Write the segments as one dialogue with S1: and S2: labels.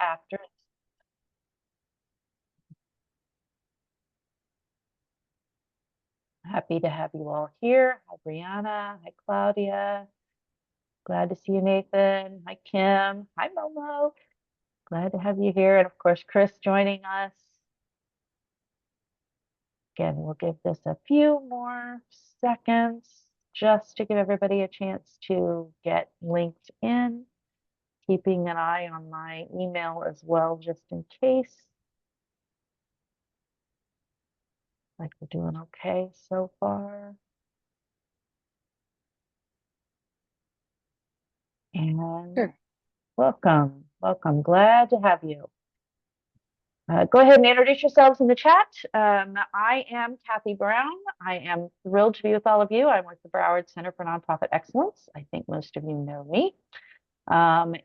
S1: after. Happy to have you all here. Hi, Brianna. Hi, Claudia. Glad to see you, Nathan. Hi, Kim. Hi, Momo. Glad to have you here. And of course, Chris joining us. Again, we'll give this a few more seconds just to give everybody a chance to get linked in. Keeping an eye on my email as well, just in case. Like we're doing okay so far. And
S2: Sure.
S1: welcome. Glad to have you. Go ahead and introduce yourselves in the chat. I am Kathy Brown. I am thrilled to be with all of you. I'm with the Broward Center for Nonprofit Excellence. I think most of you know me. Happy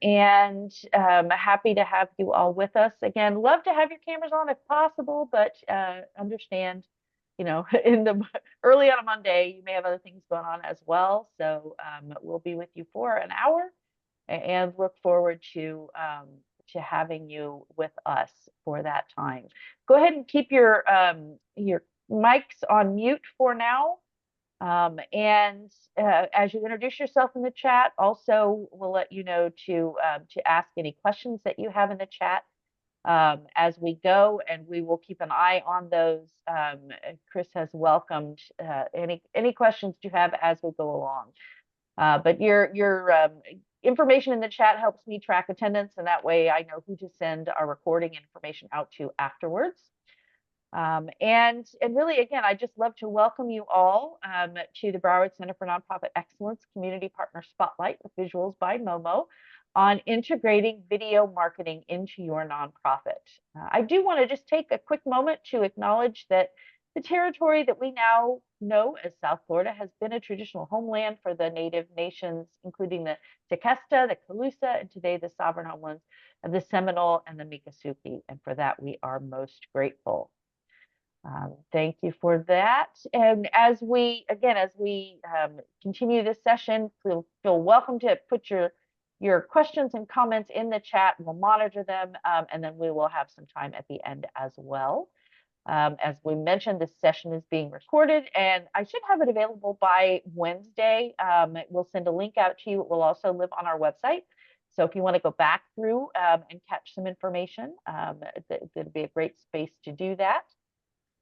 S1: to have you all with us. Again, love to have your cameras on if possible, but understand, in the early on a Monday, you may have other things going on as well. So we'll be with you for an hour and look forward to having you with us for that time. Go ahead and keep your mics on mute for now. As you introduce yourself in the chat, also we'll let you know to ask any questions that you have in the chat as we go, and we will keep an eye on those. Chris has welcomed any questions you have as we go along. But your information in the chat helps me track attendance, and that way I know who to send our recording information out to afterwards. And really, again, I just love to welcome you all to the Broward Center for Nonprofit Excellence Community Partner Spotlight with Visuals by Momo on integrating video marketing into your nonprofit. I do want to just take a quick moment to acknowledge that the territory that we now know as South Florida has been a traditional homeland for the native nations, including the Tequesta, the Calusa, and today the sovereign homelands of the Seminole and the Miccosukee. And for that, we are most grateful. Thank you for that. And as we continue this session, feel welcome to put your questions and comments in the chat. We'll monitor them, and then we will have some time at the end as well. As we mentioned, this session is being recorded, and I should have it available by Wednesday. We'll send a link out to you. It will also live on our website. So if you want to go back through and catch some information, it'd be a great space to do that.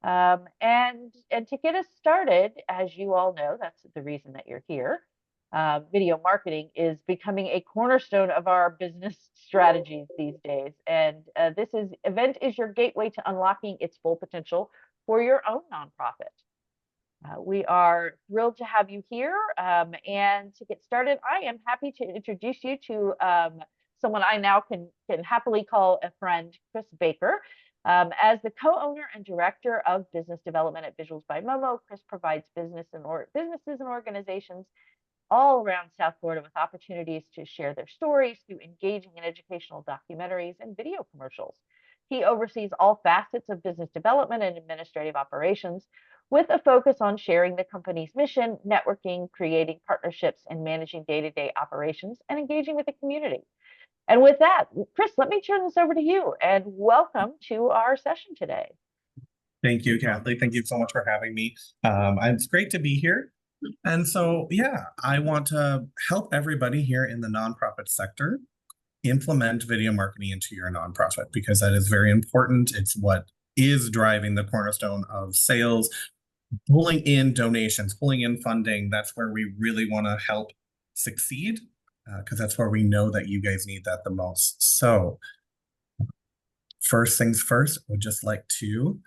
S1: And to get us started, as you all know, that's the reason that you're here. Video marketing is becoming a cornerstone of our business strategies these days. And this event is your gateway to unlocking its full potential for your own nonprofit. We are thrilled to have you here. And to get started, I am happy to introduce you to someone I now can happily call a friend, Chris Baker. As the co-owner and director of business development at Visuals by Momo, Chris provides businesses and organizations all around South Florida with opportunities to share their stories through engaging and educational documentaries and video commercials. He oversees all facets of business development and administrative operations, with a focus on sharing the company's mission, networking, creating partnerships, and managing day-to-day operations and engaging with the community. And with that, Chris, let me turn this over to you, and welcome to our session today.
S3: Thank you, Kathy. Thank you so much for having me. It's great to be here. And so, yeah, I want to help everybody here in the nonprofit sector implement video marketing into your nonprofit, because that is very important. It's what is driving the cornerstone of sales, pulling in donations, pulling in funding. That's where we really want to help succeed, because that's where we know that you guys need that the most. So first things first, I would just like to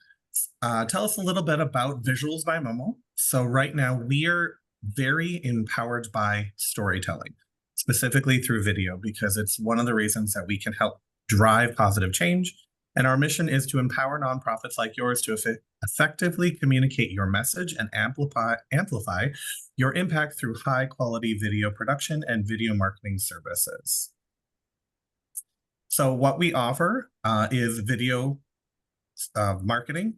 S3: tell us a little bit about Visuals by Momo. So right now we are very empowered by storytelling, specifically through video, because it's one of the reasons that we can help drive positive change. And our mission is to empower nonprofits like yours to effectively communicate your message and amplify your impact through high quality video production and video marketing services. So what we offer is video marketing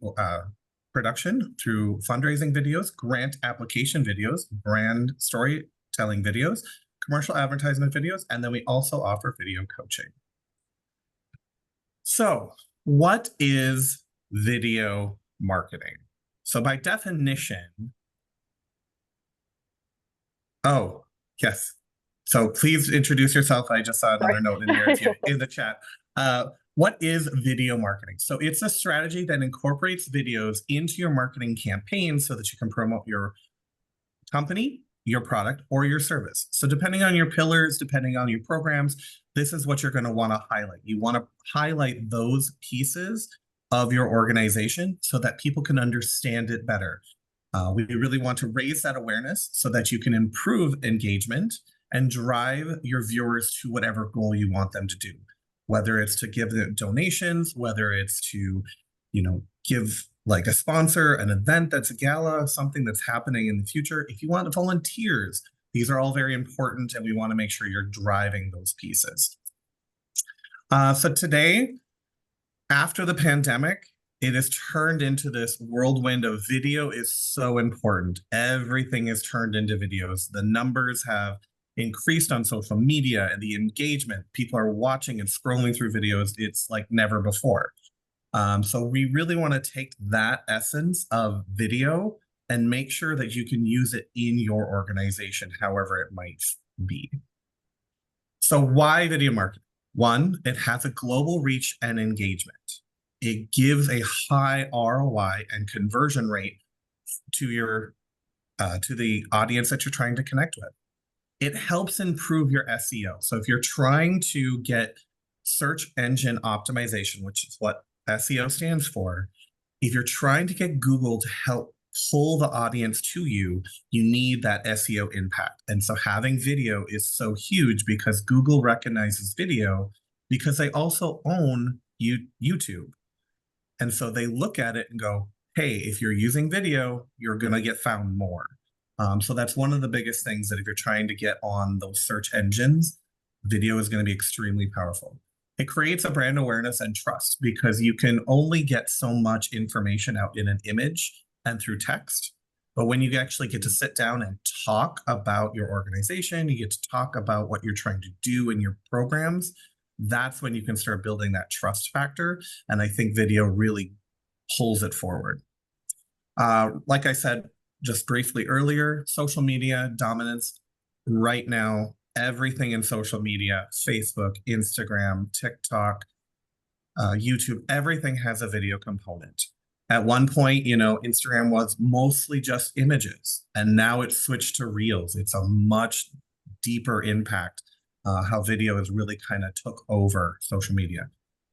S3: production through fundraising videos, grant application videos, brand storytelling videos, commercial advertisement videos, and then we also offer video coaching. So, what is video marketing? So, by definition, oh, yes. So, please introduce yourself. I just saw another
S1: Sorry.
S3: note in here if you in the chat. What is video marketing? So, it's a strategy that incorporates videos into your marketing campaign so that you can promote your company, your product, or your service. So, depending on your pillars, depending on your programs, this is what you're going to want to highlight. You want to highlight those pieces of your organization so that people can understand it better. We really want to raise that awareness so that you can improve engagement and drive your viewers to whatever goal you want them to do, whether it's to give them donations, whether it's to, give like a sponsor, an event that's a gala, something that's happening in the future. If you want volunteers, these are all very important, and we want to make sure you're driving those pieces. So today, after the pandemic, it has turned into this whirlwind of video is so important. Everything is turned into videos. The numbers have increased on social media and the engagement. People are watching and scrolling through videos. It's like never before. So we really want to take that essence of video and make sure that you can use it in your organization, however it might be. So why video marketing? One, it has a global reach and engagement. It gives a high ROI and conversion rate to your to the audience that you're trying to connect with. It helps improve your SEO. So if you're trying to get search engine optimization, which is what SEO stands for, if you're trying to get Google to help pull the audience to you, you need that SEO impact. And so having video is so huge because Google recognizes video because they also own YouTube. And so they look at it and go, hey, if you're using video, you're going to get found more. So that's one of the biggest things, that if you're trying to get on those search engines, video is going to be extremely powerful. It creates a brand awareness and trust because you can only get so much information out in an image and through text. But when you actually get to sit down and talk about your organization, you get to talk about what you're trying to do in your programs, that's when you can start building that trust factor. And I think video really pulls it forward. Like I said just briefly earlier, social media dominance right now, everything in social media, Facebook, Instagram, TikTok, YouTube, everything has a video component. At one point, Instagram was mostly just images, and now it's switched to reels. It's a much deeper impact, how video has really kind of took over social media.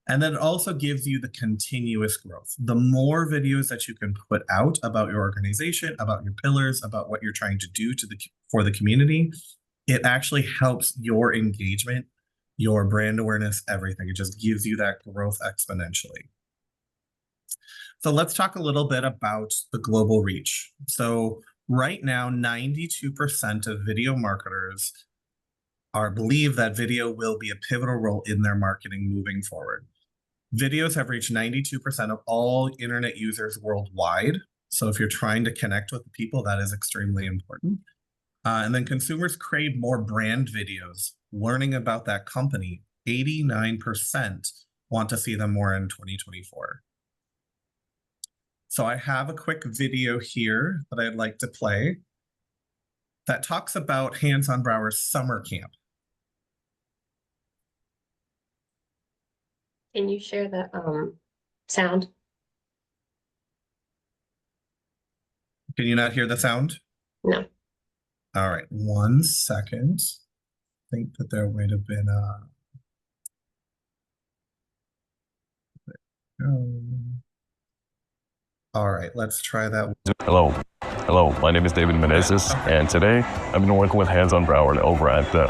S3: And then it also gives you the continuous growth. The more videos that you can put out about your organization, about your pillars, about what you're trying to do for the community, it actually helps your engagement, your brand awareness, everything. It just gives you that growth exponentially. So let's talk a little bit about the global reach. So right now, 92% of video marketers believe that video will be a pivotal role in their marketing moving forward. Videos have reached 92% of all internet users worldwide. So if you're trying to connect with people, that is extremely important. And then consumers crave more brand videos, learning about that company. 89% want to see them more in 2024. So I have a quick video here that I'd like to play that talks about Hands on Brower's summer camp.
S2: Can you share the sound?
S3: Can you not hear the sound?
S2: No.
S3: All right, 1 second. I think that there might have been all right, let's try that.
S4: Hello, my name is David Menezes, and today I've been working with Hands on Broward over at the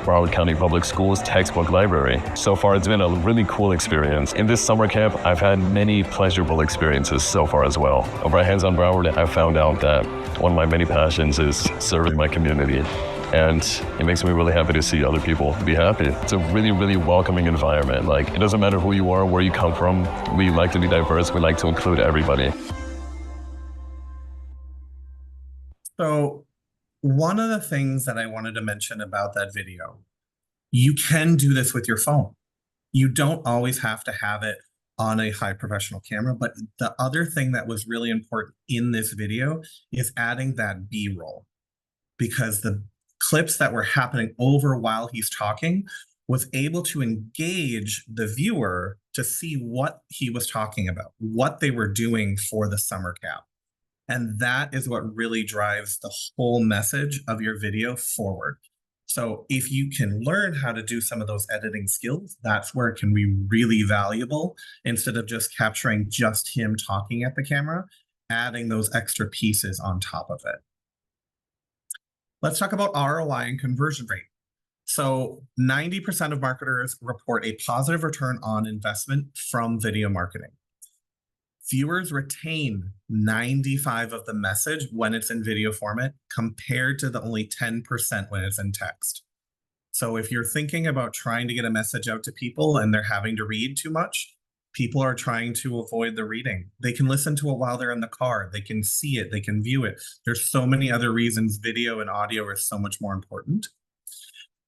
S4: Broward County Public Schools textbook library. So far, it's been a really cool experience. In this summer camp, I've had many pleasurable experiences so far as well. Over at Hands on Broward, I found out that one of my many passions is serving my community. And it makes me really happy to see other people be happy. It's a really, really welcoming environment. Like, it doesn't matter who you are, where you come from. We like to be diverse. We like to include everybody.
S3: So one of the things that I wanted to mention about that video, you can do this with your phone. You don't always have to have it on a high professional camera, but the other thing that was really important in this video is adding that B-roll, because the clips that were happening over while he's talking was able to engage the viewer to see what he was talking about, what they were doing for the summer camp. And that is what really drives the whole message of your video forward. So if you can learn how to do some of those editing skills, that's where it can be really valuable, instead of just capturing just him talking at the camera, adding those extra pieces on top of it. Let's talk about ROI and conversion rate. So 90% of marketers report a positive return on investment from video marketing. Viewers retain 95% of the message when it's in video format, compared to the only 10% when it's in text. So if you're thinking about trying to get a message out to people and they're having to read too much, people are trying to avoid the reading. They can listen to it while they're in the car. They can see it. They can view it. There's so many other reasons video and audio are so much more important.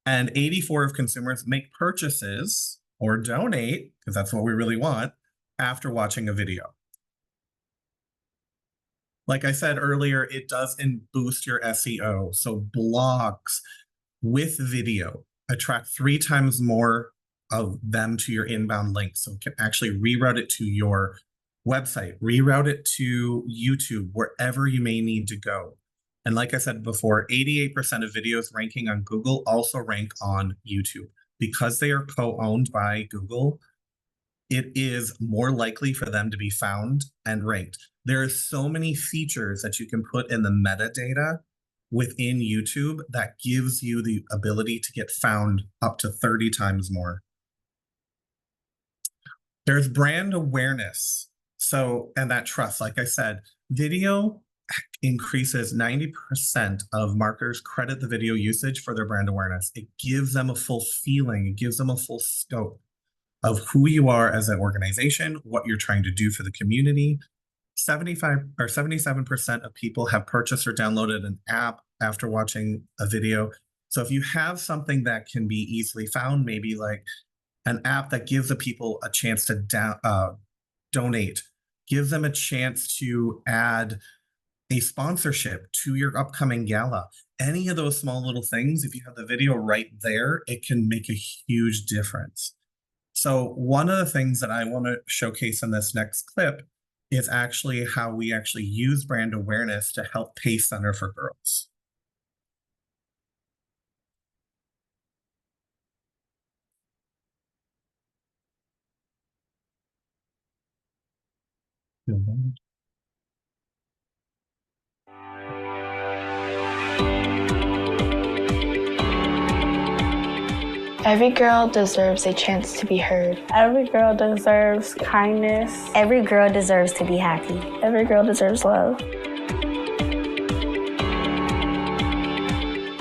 S3: And 84% of consumers make purchases or donate, because that's what we really want, after watching a video. Like I said earlier, it does boost your SEO. So blogs with video attract 3 times more of them to your inbound links. So it can actually reroute it to your website, reroute it to YouTube, wherever you may need to go. And like I said before, 88% of videos ranking on Google also rank on YouTube. Because they are co-owned by Google, it is more likely for them to be found and ranked. There are so many features that you can put in the metadata within YouTube that gives you the ability to get found up to 30 times more. There's brand awareness. So, and that trust, like I said, video increases 90% of marketers credit the video usage for their brand awareness. It gives them a full feeling. It gives them a full scope of who you are as an organization, what you're trying to do for the community. 77% of people have purchased or downloaded an app after watching a video. So if you have something that can be easily found, maybe like an app that gives the people a chance to donate, gives them a chance to add a sponsorship to your upcoming gala. Any of those small little things, if you have the video right there, it can make a huge difference. So one of the things that I want to showcase in this next clip is actually how we actually use brand awareness to help Pace Center for Girls.
S5: Every girl deserves a chance to be heard.
S6: Every girl deserves kindness.
S7: Every girl deserves to be happy.
S6: Every girl deserves love.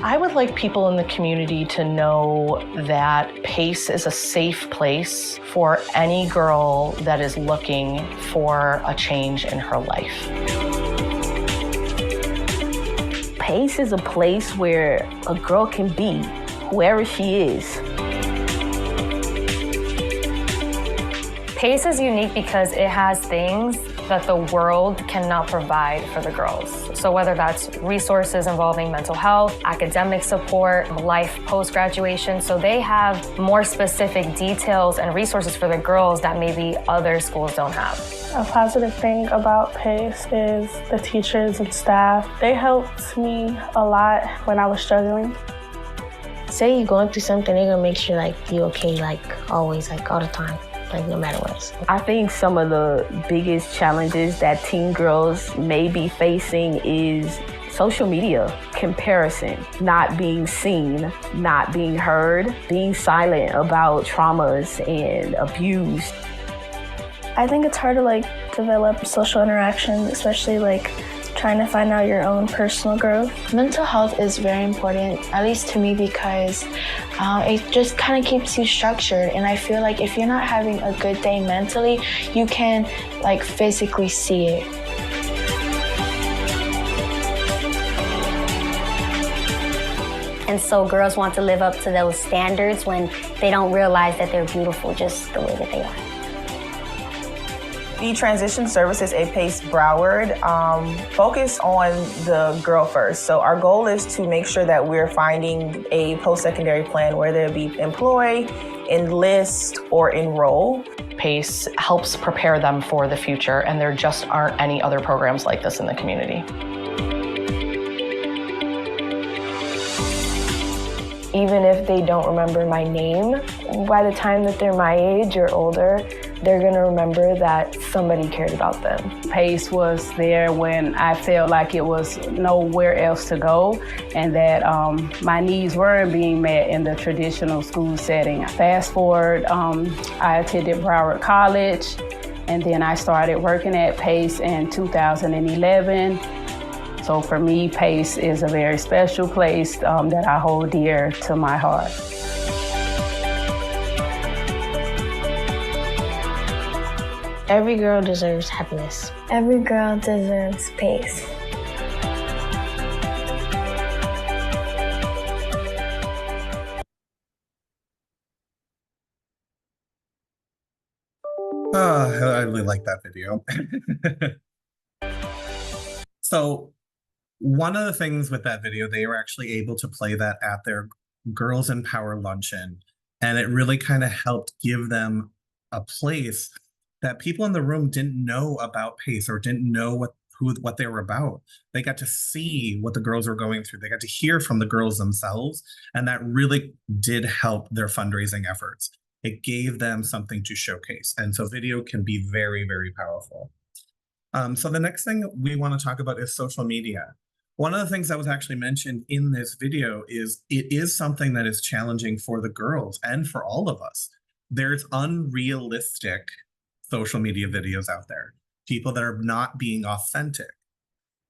S8: I would like people in the community to know that Pace is a safe place for any girl that is looking for a change in her life.
S9: Pace is a place where a girl can be whoever she is.
S7: Pace is unique because it has things that the world cannot provide for the girls. So whether that's resources involving mental health, academic support, life post-graduation, so they have more specific details and resources for the girls that maybe other schools don't have.
S6: A positive thing about Pace is the teachers and staff. They helped me a lot when I was struggling.
S2: Say you're going through something, they're gonna make sure like you're okay, like always, like all the time, like no matter what.
S9: I think some of the biggest challenges that teen girls may be facing is social media, comparison, not being seen, not being heard, being silent about traumas and abuse.
S6: I think it's hard to like develop social interactions, especially like trying to find out your own personal growth.
S5: Mental health is very important, at least to me, because it just kind of keeps you structured. And I feel like if you're not having a good day mentally, you can like physically see it.
S10: And so girls want to live up to those standards when they don't realize that they're beautiful just the way that they are.
S11: The transition services at PACE Broward focus on the girl first. So our goal is to make sure that we're finding a post-secondary plan, whether it be employ, enlist, or enroll.
S8: PACE helps prepare them for the future, and there just aren't any other programs like this in the community.
S5: Even if they don't remember my name, by the time that they're my age or older, they're gonna remember that somebody cared about them.
S9: PACE was there when I felt like it was nowhere else to go, and that my needs weren't being met in the traditional school setting. Fast forward, I attended Broward College, and then I started working at PACE in 2011. So for me, PACE is a very special place that I hold dear to my heart.
S2: Every girl deserves happiness.
S10: Every girl deserves PACE.
S3: I really like that video. So one of the things with that video, they were actually able to play that at their Girls in Power luncheon, and it really kind of helped give them a place that people in the room didn't know about PACE or didn't know what they were about. They got to see what the girls were going through. They got to hear from the girls themselves, and that really did help their fundraising efforts. It gave them something to showcase, and so video can be very, very powerful. So the next thing we want to talk about is social media. One of the things that was actually mentioned in this video is it is something that is challenging for the girls and for all of us. There's unrealistic social media videos out there, people that are not being authentic.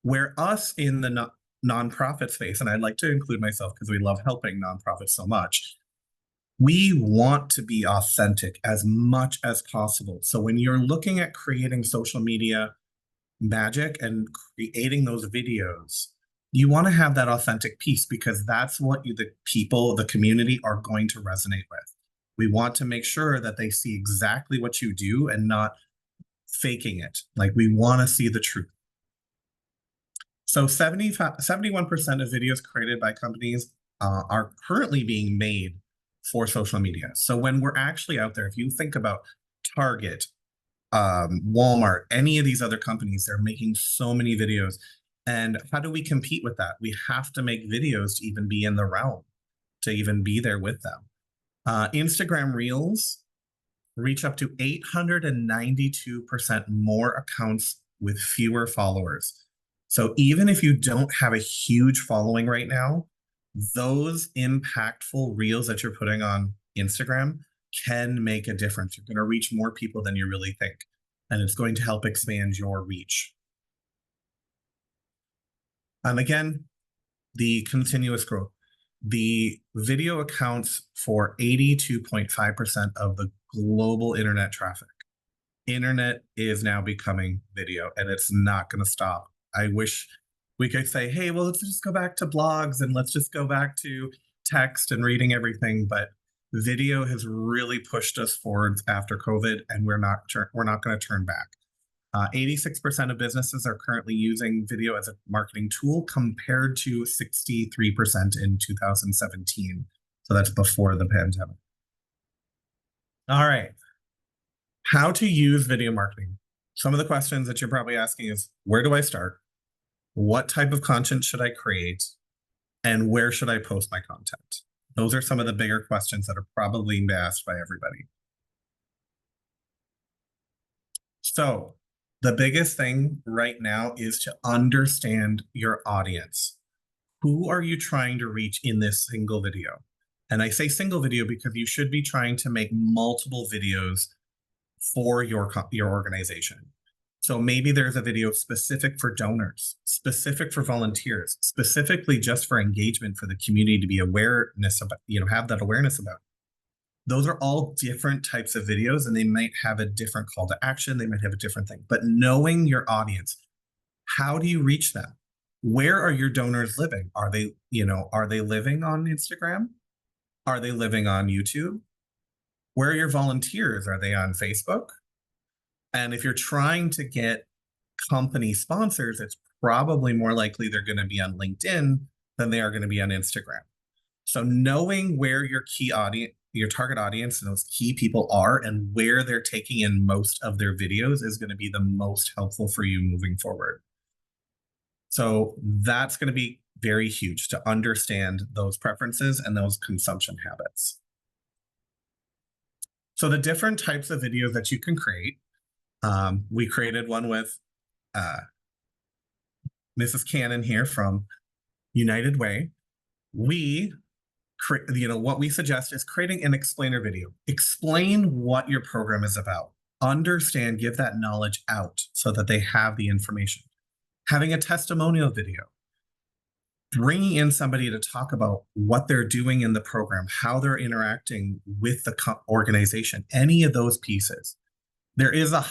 S3: Where us in the nonprofit space, and I'd like to include myself because we love helping nonprofits so much, we want to be authentic as much as possible. So when you're looking at creating social media magic and creating those videos, you want to have that authentic piece because that's what the people, the community are going to resonate with. We want to make sure that they see exactly what you do and not faking it. Like, we want to see the truth. So 71% of videos created by companies are currently being made for social media. So when we're actually out there, if you think about Target, Walmart, any of these other companies, they're making so many videos. And how do we compete with that? We have to make videos to even be in the realm, to even be there with them. Instagram Reels reach up to 892% more accounts with fewer followers. So even if you don't have a huge following right now, those impactful reels that you're putting on Instagram can make a difference. You're going to reach more people than you really think, and it's going to help expand your reach. And again, the continuous growth. The video accounts for 82.5% of the global internet traffic. Internet is now becoming video, and it's not going to stop. I wish we could say, hey, well, let's just go back to blogs and let's just go back to text and reading everything. But video has really pushed us forward after COVID, and we're not going to turn back. 86% of businesses are currently using video as a marketing tool compared to 63% in 2017. So that's before the pandemic. All right. How to use video marketing. Some of the questions that you're probably asking is, where do I start? What type of content should I create? And where should I post my content? Those are some of the bigger questions that are probably being asked by everybody. So the biggest thing right now is to understand your audience. Who are you trying to reach in this single video? And I say single video because you should be trying to make multiple videos for your organization. So maybe there's a video specific for donors, specific for volunteers, specifically just for engagement for the community to be awareness about, have that awareness about. Those are all different types of videos, and they might have a different call to action. They might have a different thing, but knowing your audience, how do you reach them? Where are your donors living? Are they, are they living on Instagram? Are they living on YouTube? Where are your volunteers? Are they on Facebook? And if you're trying to get company sponsors, it's probably more likely they're going to be on LinkedIn than they are going to be on Instagram. So knowing where your key audience, your target audience and those key people are and where they're taking in most of their videos is going to be the most helpful for you moving forward. So that's going to be very huge to understand those preferences and those consumption habits. So the different types of videos that you can create, we created one with Mrs. Cannon here from United Way. What we suggest is creating an explainer video. Explain what your program is about. Understand, give that knowledge out so that they have the information. Having a testimonial video. Bringing in somebody to talk about what they're doing in the program, how they're interacting with the organization, any of those pieces. There is a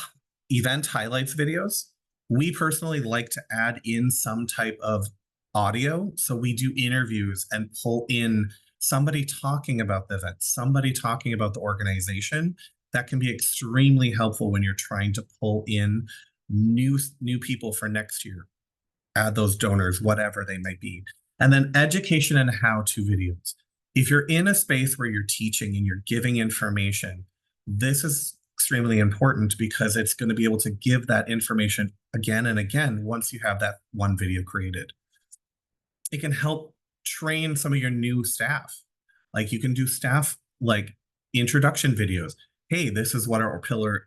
S3: event highlights videos. We personally like to add in some type of audio. So we do interviews and pull in somebody talking about the event, somebody talking about the organization. That can be extremely helpful when you're trying to pull in new people for next year. Add those donors, whatever they might be. And then education and how-to videos. If you're in a space where you're teaching and you're giving information, this is extremely important because it's going to be able to give that information again and again once you have that one video created. It can help train some of your new staff. Like you can do staff like introduction videos. Hey, this is what our pillar,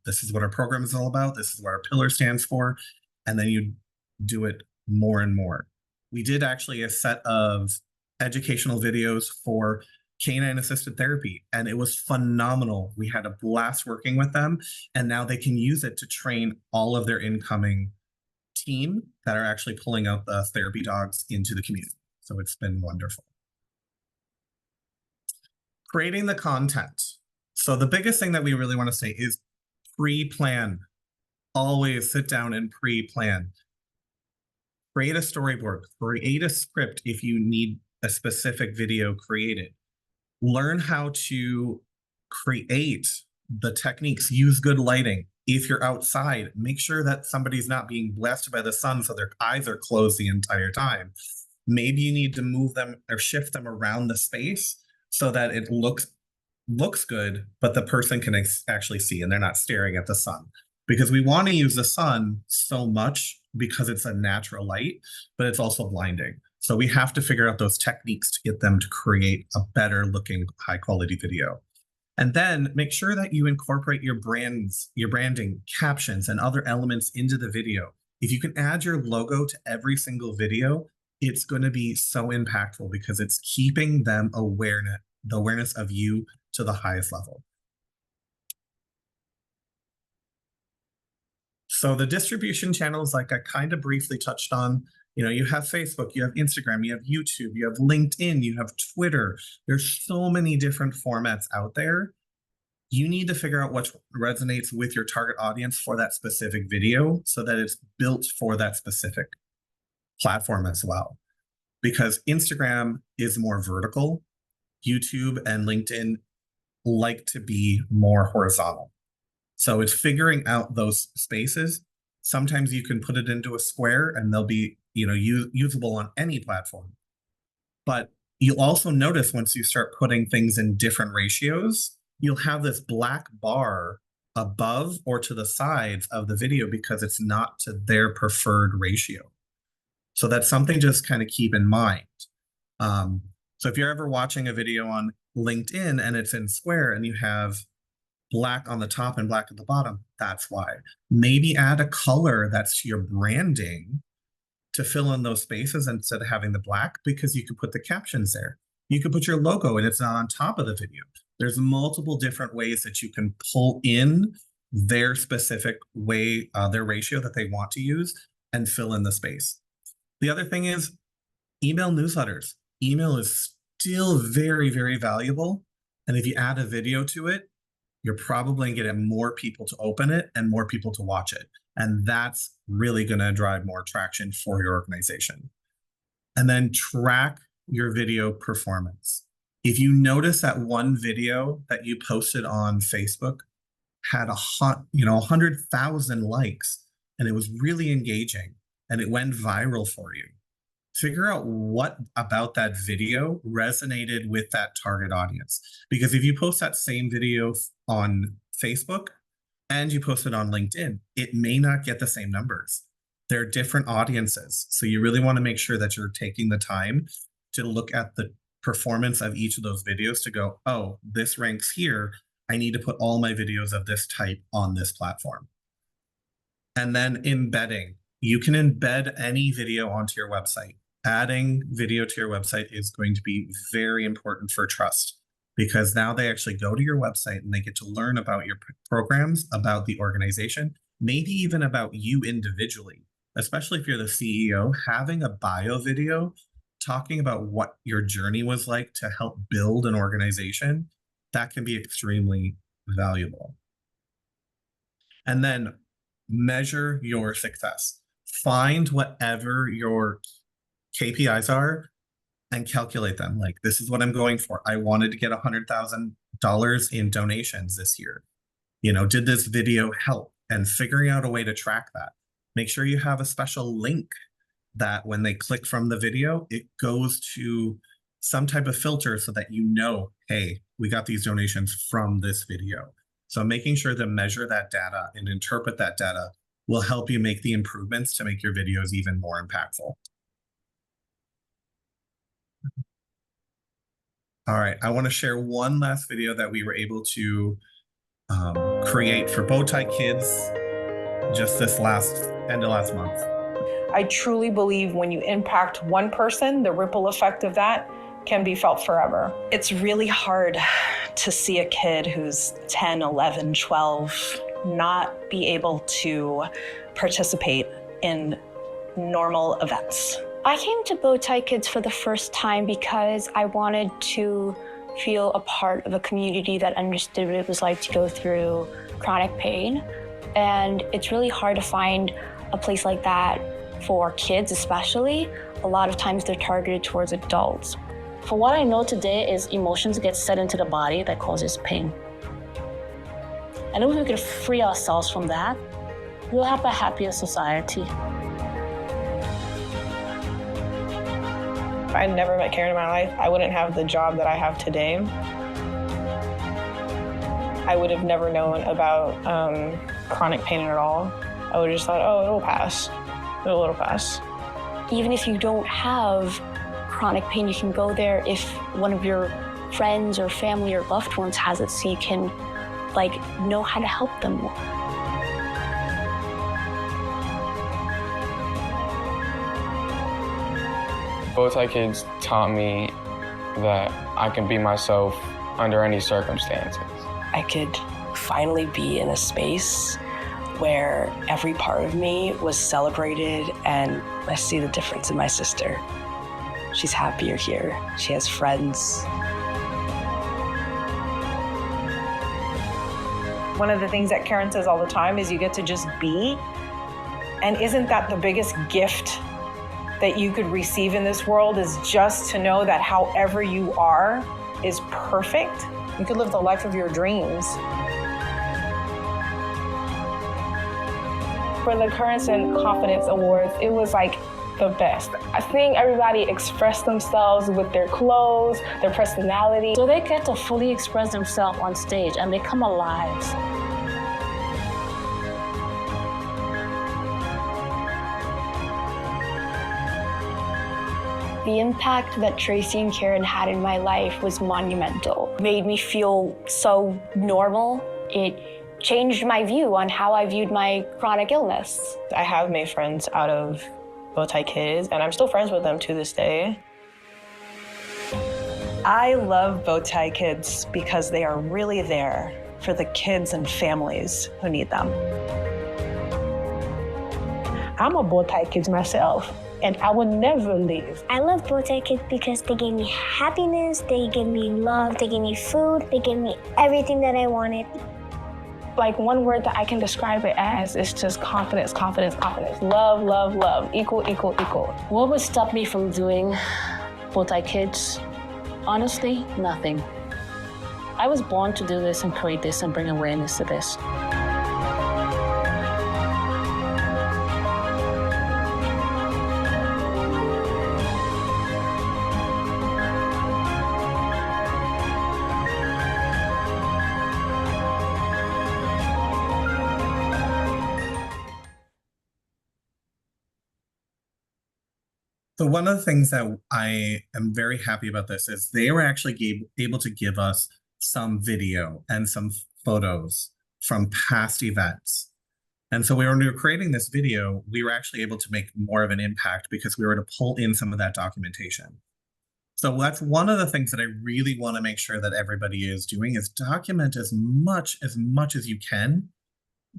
S3: this is what our program is all about. This is what our pillar stands for. And then you do it more and more. We did actually a set of educational videos for canine assisted therapy, and it was phenomenal. We had a blast working with them, and now they can use it to train all of their incoming team that are actually pulling out the therapy dogs into the community. So it's been wonderful. Creating the content. So the biggest thing that we really want to say is pre-plan. Always sit down and pre-plan. Create a storyboard, create a script if you need a specific video created. Learn how to create the techniques, use good lighting. If you're outside, make sure that somebody's not being blasted by the sun so their eyes are closed the entire time. Maybe you need to move them or shift them around the space so that it looks good, but the person can actually see and they're not staring at the sun. Because we want to use the sun so much because it's a natural light, but it's also blinding. So we have to figure out those techniques to get them to create a better looking, high quality video. And then make sure that you incorporate your branding, captions, and other elements into the video. If you can add your logo to every single video, it's going to be so impactful because it's keeping them the awareness of you to the highest level. So the distribution channels, like I kind of briefly touched on, you have Facebook, you have Instagram, you have YouTube, you have LinkedIn, you have Twitter. There's so many different formats out there. You need to figure out what resonates with your target audience for that specific video so that it's built for that specific platform as well. Because Instagram is more vertical, YouTube and LinkedIn like to be more horizontal. So it's figuring out those spaces. Sometimes you can put it into a square and they'll be, usable on any platform. But you'll also notice once you start putting things in different ratios, you'll have this black bar above or to the sides of the video because it's not to their preferred ratio. So that's something just kind of keep in mind. So if you're ever watching a video on LinkedIn and it's in square and you have black on the top and black at the bottom, that's why. Maybe add a color that's to your branding to fill in those spaces instead of having the black, because you can put the captions there. You can put your logo and it's not on top of the video. There's multiple different ways that you can pull in their specific way, their ratio that they want to use and fill in the space. The other thing is email newsletters. Email is still very, very valuable. And if you add a video to it, you're probably going to get more people to open it and more people to watch it. And that's really going to drive more traction for your organization. And then track your video performance. If you notice that one video that you posted on Facebook had 100,000 likes and it was really engaging and it went viral for you, figure out what about that video resonated with that target audience. Because if you post that same video on Facebook and you post it on LinkedIn, it may not get the same numbers. They're different audiences. So you really want to make sure that you're taking the time to look at the performance of each of those videos to go, oh, this ranks here. I need to put all my videos of this type on this platform. And then embedding. You can embed any video onto your website. Adding video to your website is going to be very important for trust, because now they actually go to your website and they get to learn about your programs, about the organization, maybe even about you individually. Especially if you're the CEO, having a bio video talking about what your journey was like to help build an organization, that can be extremely valuable. And then measure your success. Find whatever your KPIs are and calculate them. Like, this is what I'm going for. I wanted to get $100,000 in donations this year. Did this video help? And figuring out a way to track that. Make sure you have a special link that when they click from the video, it goes to some type of filter so that hey, we got these donations from this video. So making sure to measure that data and interpret that data will help you make the improvements to make your videos even more impactful. All right, I want to share one last video that we were able to create for Bowtie Kids just end of last month.
S12: I truly believe when you impact one person, the ripple effect of that can be felt forever. It's really hard to see a kid who's 10, 11, 12 not be able to participate in normal events.
S13: I came to Bowtie Kids for the first time because I wanted to feel a part of a community that understood what it was like to go through chronic pain. And it's really hard to find a place like that for kids especially. A lot of times they're targeted towards adults.
S2: For what I know today is emotions get set into the body that causes pain. And if we could free ourselves from that, we'll have a happier society.
S12: If I never met Karen in my life, I wouldn't have the job that I have today. I would have never known about chronic pain at all. I would have just thought, oh, it'll pass. It'll pass.
S13: Even if you don't have chronic pain, you can go there if one of your friends or family or loved ones has it, so you can know how to help them more.
S14: Bowtie Kids taught me that I can be myself under any circumstances.
S15: I could finally be in a space where every part of me was celebrated, and I see the difference in my sister. She's happier here. She has friends.
S12: One of the things that Karen says all the time is you get to just be. And isn't that the biggest gift that you could receive in this world, is just to know that however you are is perfect? You could live the life of your dreams.
S6: For the Currents and Confidence Awards, it was the best. I think everybody expressed themselves with their clothes, their personality.
S2: So they get to fully express themselves on stage and they come alive.
S13: The impact that Tracy and Karen had in my life was monumental. It made me feel so normal. It changed my view on how I viewed my chronic illness.
S11: I have made friends out of Bowtie Kids, and I'm still friends with them to this day.
S15: I love Bowtie Kids because they are really there for the kids and families who need them.
S6: I'm a Bowtie Kids myself, and I will never leave.
S10: I love Bowtie Kids because they gave me happiness, they gave me love, they gave me food, they gave me everything that I wanted.
S6: Like one word that I can describe it as is just confidence, confidence, confidence. Love, love, love. Equal, equal, equal.
S2: What would stop me from doing multi-kids? Honestly, nothing. I was born to do this and create this and bring awareness to this.
S3: So one of the things that I am very happy about this is they were actually able to give us some video and some photos from past events. And so when we were creating this video, we were actually able to make more of an impact because we were to pull in some of that documentation. So that's one of the things that I really want to make sure that everybody is doing is document as much as you can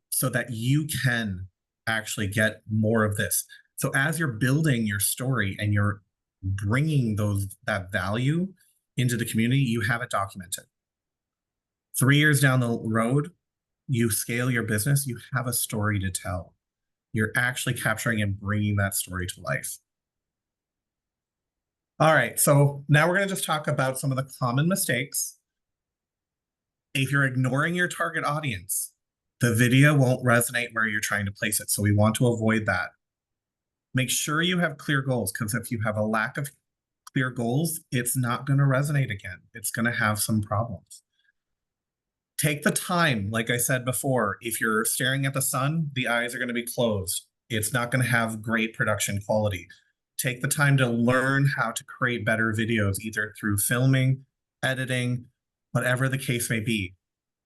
S3: so that you can actually get more of this. So as you're building your story and you're bringing that value into the community, you have it documented. 3 years down the road, you scale your business, you have a story to tell. You're actually capturing and bringing that story to life. All right, so now we're going to just talk about some of the common mistakes. If you're ignoring your target audience, the video won't resonate where you're trying to place it. So we want to avoid that. Make sure you have clear goals, because if you have a lack of clear goals, it's not going to resonate again. It's going to have some problems. Take the time, like I said before, if you're staring at the sun, the eyes are going to be closed. It's not going to have great production quality. Take the time to learn how to create better videos, either through filming, editing, whatever the case may be.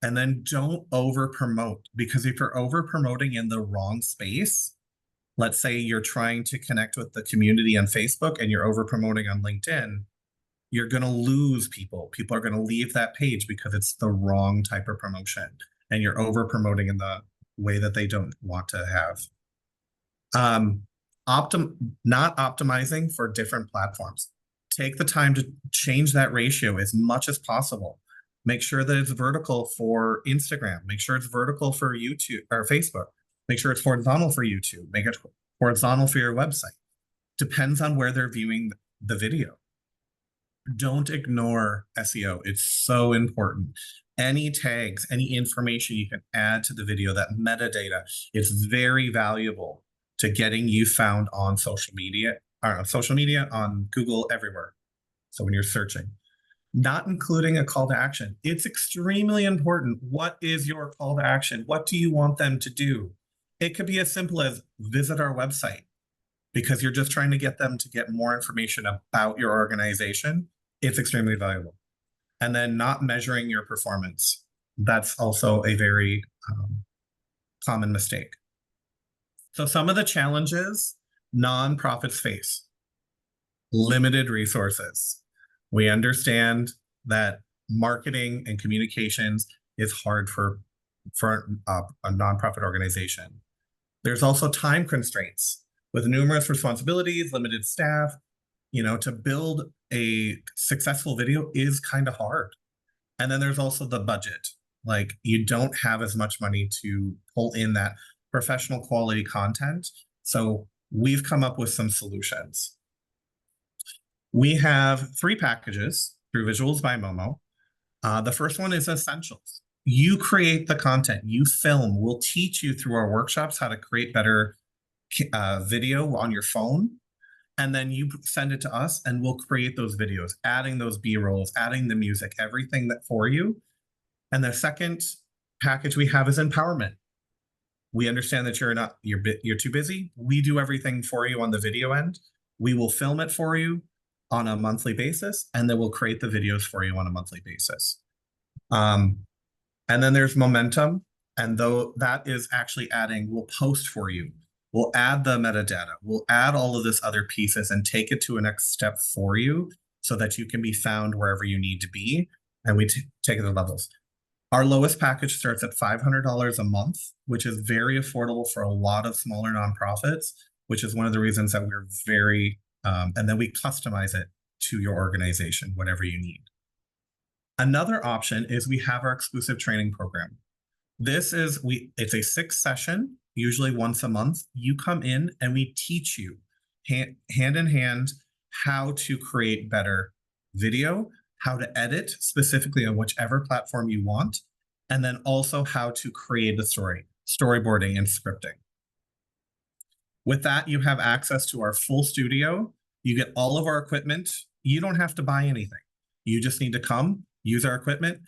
S3: And then don't over promote, because if you're over promoting in the wrong space, let's say you're trying to connect with the community on Facebook and you're over promoting on LinkedIn, you're going to lose people. People are going to leave that page because it's the wrong type of promotion and you're over promoting in the way that they don't want to have. Not optimizing for different platforms. Take the time to change that ratio as much as possible. Make sure that it's vertical for Instagram. Make sure it's vertical for YouTube or Facebook. Make sure it's horizontal for YouTube. Make it horizontal for your website. Depends on where they're viewing the video. Don't ignore SEO. It's so important. Any tags, any information you can add to the video, that metadata, is very valuable to getting you found on social media, on Google, everywhere. So when you're searching, not including a call to action, it's extremely important. What is your call to action? What do you want them to do? It could be as simple as visit our website, because you're just trying to get them to get more information about your organization. It's extremely valuable. And then not measuring your performance. That's also a very common mistake. So some of the challenges nonprofits face: limited resources. We understand that marketing and communications is hard for a nonprofit organization. There's also time constraints. With numerous responsibilities, limited staff, to build a successful video is kind of hard. And then there's also the budget. Like, you don't have as much money to pull in that professional quality content. So we've come up with some solutions. We have 3 packages through Visuals by Momo. The first one is Essentials. You create the content, you film. We'll teach you through our workshops how to create better video on your phone. And then you send it to us and we'll create those videos, adding those B-rolls, adding the music, everything that for you. And the second package we have is Empowerment. We understand that you're too busy. We do everything for you on the video end. We will film it for you on a monthly basis, and then we'll create the videos for you on a monthly basis. And then there's Momentum, and though that is actually adding, we'll post for you. We'll add the metadata. We'll add all of this other pieces and take it to a next step for you so that you can be found wherever you need to be. And we take it to levels. Our lowest package starts at $500 a month, which is very affordable for a lot of smaller nonprofits, which is one of the reasons that we're very, and then we customize it to your organization, whatever you need. Another option is we have our exclusive training program. It's a 6 session, usually once a month. You come in and we teach you hand in hand how to create better video, how to edit specifically on whichever platform you want, and then also how to create the story, storyboarding and scripting. With that, you have access to our full studio. You get all of our equipment. You don't have to buy anything. You just need to come, use our equipment,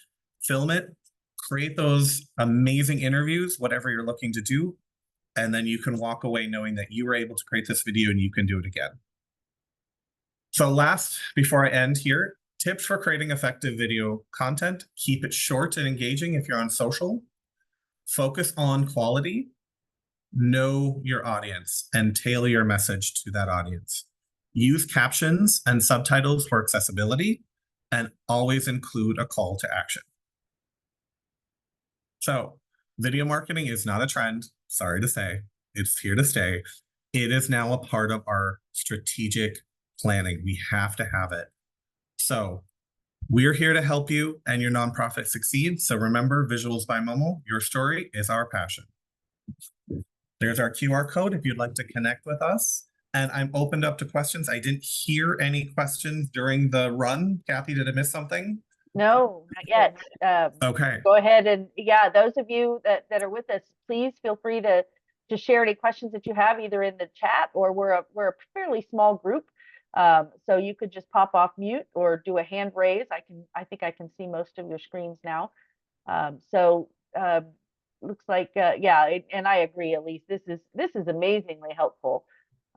S3: film it, create those amazing interviews, whatever you're looking to do, and then you can walk away knowing that you were able to create this video and you can do it again. So last, before I end here, tips for creating effective video content. Keep it short and engaging if you're on social. Focus on quality. Know your audience and tailor your message to that audience. Use captions and subtitles for accessibility, and always include a call to action. So, video marketing is not a trend, sorry to say. It's here to stay. It is now a part of our strategic planning. We have to have it. So, we're here to help you and your nonprofit succeed. So remember, Visuals by Momo, your story is our passion. There's our QR code if you'd like to connect with us. And I'm opened up to questions. I didn't hear any questions during the run. Kathy, did I miss something?
S1: No, not yet.
S3: Okay.
S1: Go ahead and those of you that are with us, please feel free to share any questions that you have either in the chat, or we're a fairly small group. So you could just pop off mute or do a hand raise. I think I can see most of your screens now. Looks like and I agree, Elise. This is amazingly helpful.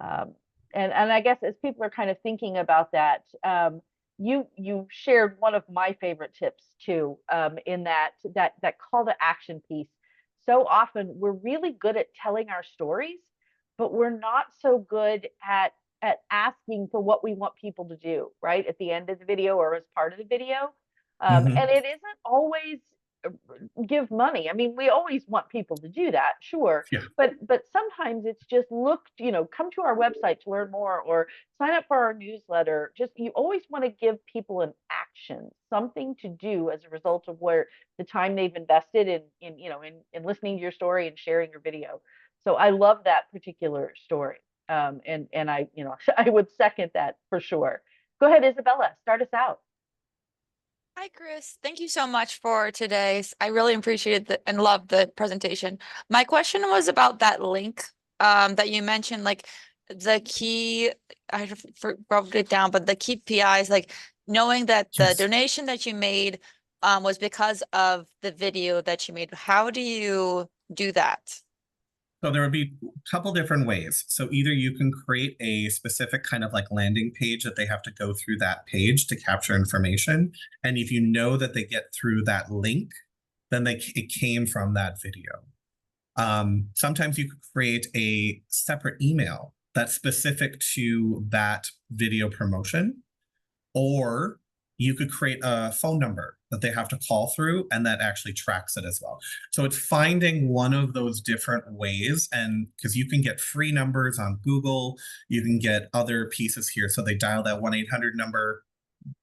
S1: And I guess as people are kind of thinking about that, you shared one of my favorite tips too, in that call to action piece. So often we're really good at telling our stories, but we're not so good at asking for what we want people to do, right? At the end of the video or as part of the video. And it isn't always give money. I mean, we always want people to do that, sure.
S3: Yeah.
S1: But sometimes it's just come to our website to learn more, or sign up for our newsletter. Just, you always want to give people an action, something to do as a result of where the time they've invested in listening to your story and sharing your video. So I love that particular story. And I, I would second that for sure. Go ahead, Isabella, start us out.
S16: Hi, Chris. Thank you so much for today. I really appreciated and loved the presentation. My question was about that link that you mentioned, like the key, I wrote it down, but the key PIs, like knowing that the donation that you made was because of the video that you made. How do you do that?
S3: So there would be a couple different ways. So either you can create a specific kind of like landing page that they have to go through that page to capture information. And if you know that they get through that link, then it came from that video. Sometimes you could create a separate email that's specific to that video promotion, or you could create a phone number that they have to call through, and that actually tracks it as well. So it's finding one of those different ways, and because you can get free numbers on Google, you can get other pieces here. So they dial that 1-800 number,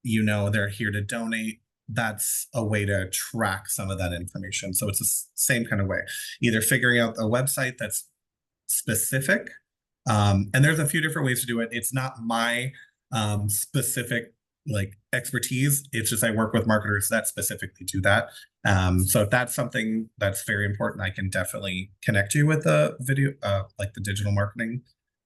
S3: they're here to donate. That's a way to track some of that information. So it's the same kind of way, either figuring out a website that's specific. And there's a few different ways to do it. It's not my specific expertise. It's just I work with marketers that specifically do that. So if that's something that's very important, I can definitely connect you with the video, the digital marketing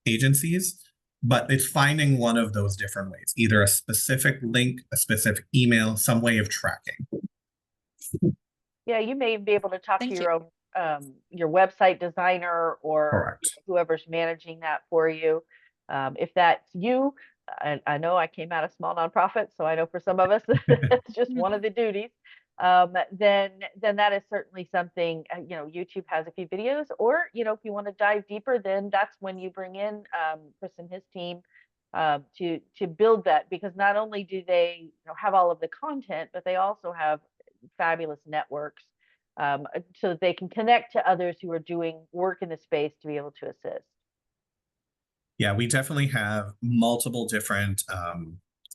S3: agencies. But it's finding one of those different ways, either a specific link, a specific email, some way of tracking.
S1: Yeah, you may be able to talk to your own your website designer or whoever's managing that for you. If that's you, I know I came out of small nonprofit, so I know for some of us it's just one of the duties. Then that is certainly something. YouTube has a few videos, or if you want to dive deeper, then that's when you bring in Chris and his team to build that, because not only do they have all of the content, but they also have fabulous networks so that they can connect to others who are doing work in the space to be able to assist.
S3: Yeah, we definitely have multiple different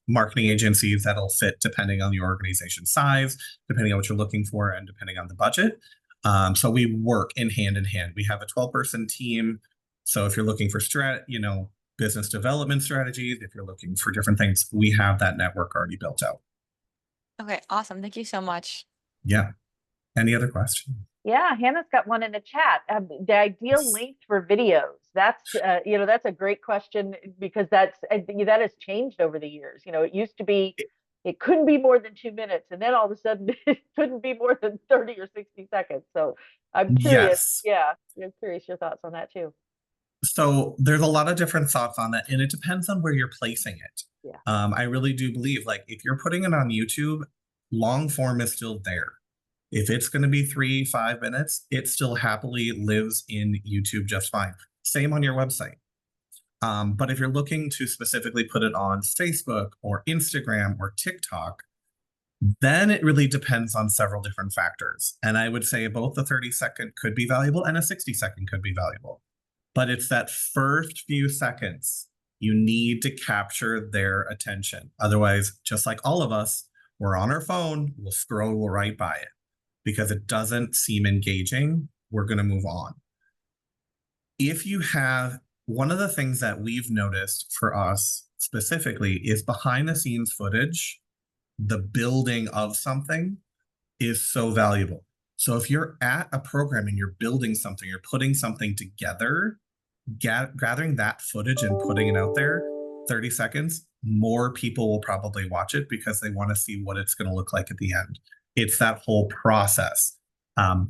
S3: marketing agencies that'll fit depending on the organization size, depending on what you're looking for, and depending on the budget. So we work in hand. We have a 12-person team. So if you're looking for business development strategies, if you're looking for different things, we have that network already built out.
S16: Okay, awesome. Thank you so much.
S3: Yeah. Any other questions?
S1: Yeah, Hannah's got one in the chat. The ideal length for videos. That's that's a great question, because that has changed over the years. It used to be it couldn't be more than 2 minutes, and then all of a sudden it couldn't be more than 30 or 60 seconds. So I'm curious.
S3: Yes.
S1: Yeah, I'm curious your thoughts on that too.
S3: So there's a lot of different thoughts on that, and it depends on where you're placing it.
S1: Yeah.
S3: I really do believe, like, if you're putting it on YouTube, long form is still there. If it's going to be 3-5 minutes, it still happily lives in YouTube just fine. Same on your website. But if you're looking to specifically put it on Facebook or Instagram or TikTok, then it really depends on several different factors. And I would say both the 30-second could be valuable and a 60-second could be valuable. But it's that first few seconds you need to capture their attention. Otherwise, just like all of us, we're on our phone, we'll scroll right by it. Because it doesn't seem engaging, we're going to move on. If you have, one of the things that we've noticed for us specifically is behind the scenes footage, the building of something is so valuable. So if you're at a program and you're building something, you're putting something together, gathering that footage and putting it out there, 30 seconds, more people will probably watch it because they want to see what it's going to look like at the end. It's that whole process.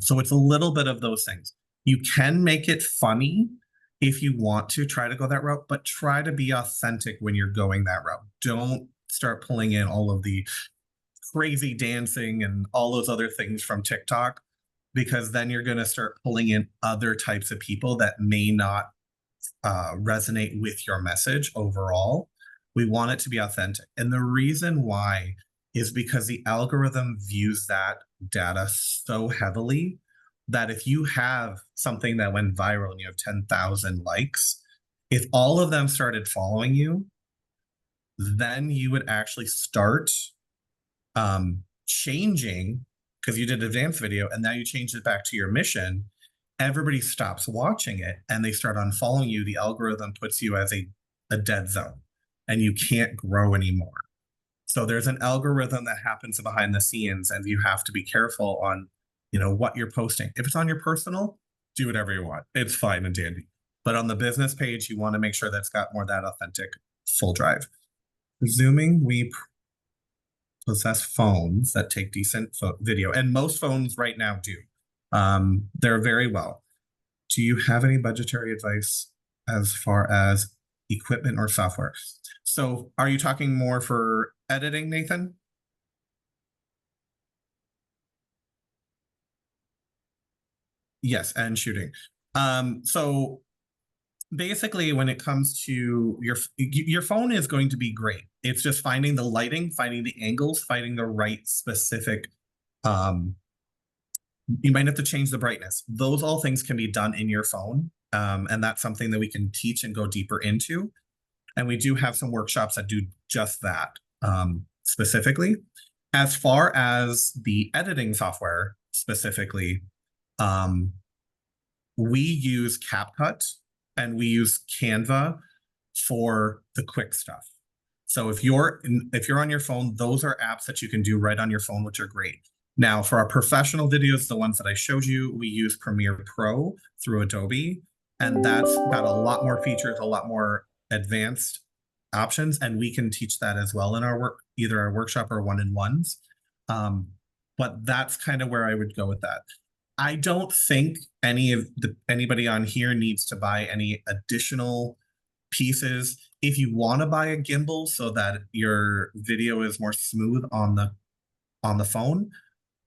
S3: So it's a little bit of those things. You can make it funny if you want to try to go that route, but try to be authentic when you're going that route. Don't start pulling in all of the crazy dancing and all those other things from TikTok, because then you're going to start pulling in other types of people that may not resonate with your message overall. We want it to be authentic. And the reason why is because the algorithm views that data so heavily that if you have something that went viral and you have 10,000 likes, if all of them started following you, then you would actually start changing, because you did advanced video and now you changed it back to your mission. Everybody stops watching it and they start unfollowing you. The algorithm puts you as a dead zone and you can't grow anymore. So there's an algorithm that happens behind the scenes, and you have to be careful on, what you're posting. If it's on your personal, do whatever you want. It's fine and dandy. But on the business page, you want to make sure that's got more of that authentic full drive. Presuming we possess phones that take decent video, and most phones right now do. They're very well. Do you have any budgetary advice as far as equipment or software? So are you talking more for editing, Nathan? Yes, and shooting. So basically, when it comes to your phone is going to be great. It's just finding the lighting, finding the angles, finding the right specific. You might have to change the brightness. Those all things can be done in your phone. And that's something that we can teach and go deeper into. And we do have some workshops that do just that specifically. As far as the editing software specifically, we use CapCut and we use Canva for the quick stuff. So if you're on your phone, those are apps that you can do right on your phone, which are great. Now, for our professional videos, the ones that I showed you, we use Premiere Pro through Adobe, and that's got a lot more features, a lot more advanced options, and we can teach that as well in our work, either our workshop or one-on-ones. But that's kind of where I would go with that. I don't think anybody on here needs to buy any additional pieces. If you want to buy a gimbal so that your video is more smooth on the phone,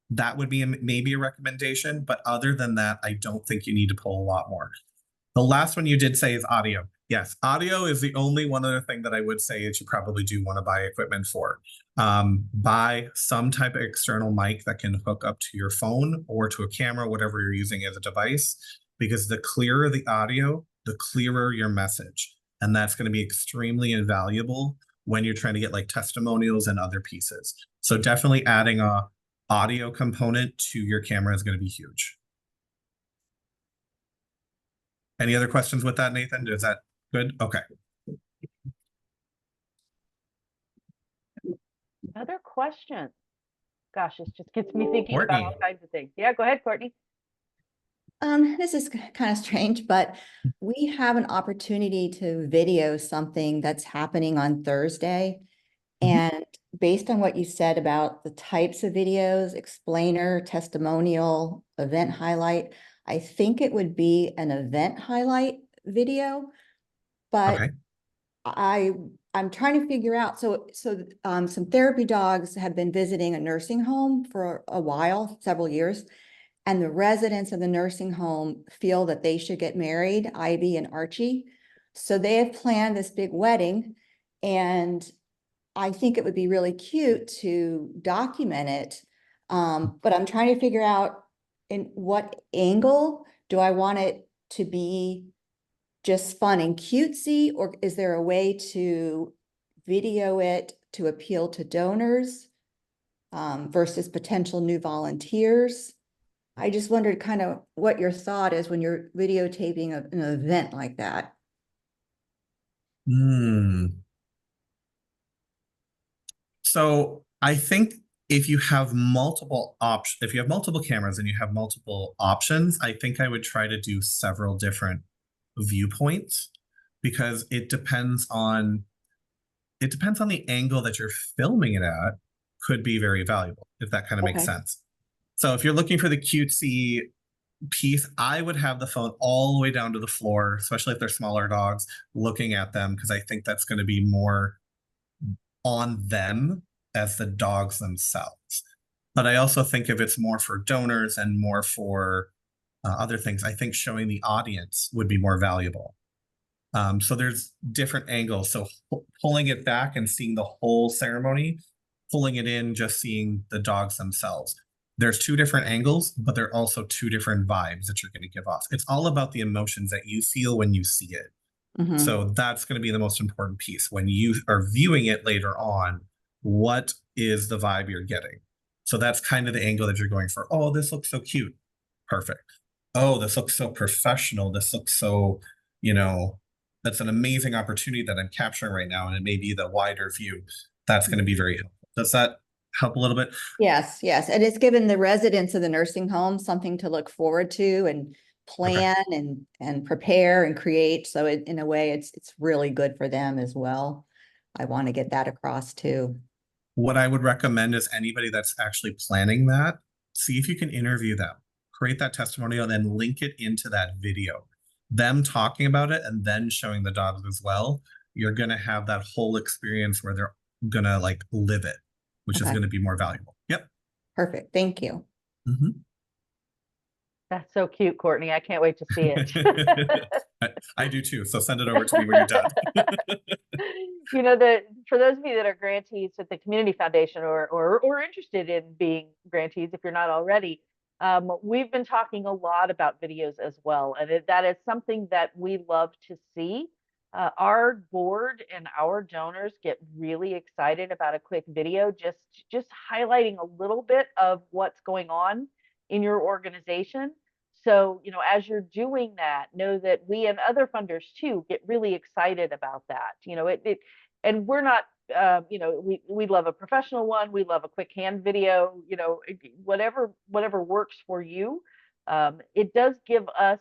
S3: that would be maybe a recommendation. But other than that, I don't think you need to pull a lot more. The last one you did say is audio. Yes, audio is the only one other thing that I would say that you probably do want to buy equipment for. Buy some type of external mic that can hook up to your phone or to a camera, whatever you're using as a device, because the clearer the audio, the clearer your message. And that's going to be extremely invaluable when you're trying to get like testimonials and other pieces. So definitely adding a audio component to your camera is going to be huge. Any other questions with that, Nathan? Is that good? Okay.
S1: Other questions? Gosh, this just gets me thinking about
S3: Courtney.
S1: all kinds of things. Yeah, go ahead, Courtney.
S17: This is kind of strange, but we have an opportunity to video something that's happening on Thursday. And based on what you said about the types of videos, explainer, testimonial, event highlight, I think it would be an event highlight video. But
S3: Okay.
S17: I'm trying to figure out, so some therapy dogs have been visiting a nursing home for a while, several years. And the residents of the nursing home feel that they should get married, Ivy and Archie. So they have planned this big wedding. And I think it would be really cute to document it. But I'm trying to figure out in what angle do I want it to be just fun and cutesy, or is there a way to video it to appeal to donors versus potential new volunteers? I just wondered kind of what your thought is when you're videotaping an event like that.
S3: So I think if you have multiple cameras and you have multiple options, I think I would try to do several different viewpoints, because it depends on the angle that you're filming it at, could be very valuable, if that kind of makes sense. So if you're looking for the cutesy piece, I would have the phone all the way down to the floor, especially if they're smaller dogs, looking at them, because I think that's going to be more on them as the dogs themselves. But I also think if it's more for donors and more for other things, I think showing the audience would be more valuable. So there's different angles. So pulling it back and seeing the whole ceremony, pulling it in, just seeing the dogs themselves. There's two different angles, but there are also two different vibes that you're going to give off. It's all about the emotions that you feel when you see it. So that's going to be the most important piece. When you are viewing it later on, what is the vibe you're getting? So that's kind of the angle that you're going for. Oh, this looks so cute. Perfect. Oh, this looks so professional. This looks so, that's an amazing opportunity that I'm capturing right now. And it may be the wider view. That's going to be very helpful. Does that help a little bit?
S17: Yes, yes. And it's given the residents of the nursing home something to look forward to and plan and prepare and create. So in a way, it's really good for them as well. I want to get that across too.
S3: What I would recommend is anybody that's actually planning that, see if you can interview them, create that testimonial, and then link it into that video. Them talking about it and then showing the dogs as well. You're going to have that whole experience where they're going to live it, which is going to be more valuable. Yep.
S17: Perfect. Thank you.
S1: That's so cute, Courtney. I can't wait to see it.
S3: I do too. So send it over to me when you're done.
S1: For those of you that are grantees at the Community Foundation or interested in being grantees, if you're not already, we've been talking a lot about videos as well. And that is something that we love to see. Our board and our donors get really excited about a quick video, just highlighting a little bit of what's going on in your organization. So, as you're doing that, know that we and other funders too get really excited about that. And we're not, we love a professional one. We love a quick hand video, whatever works for you. It does give us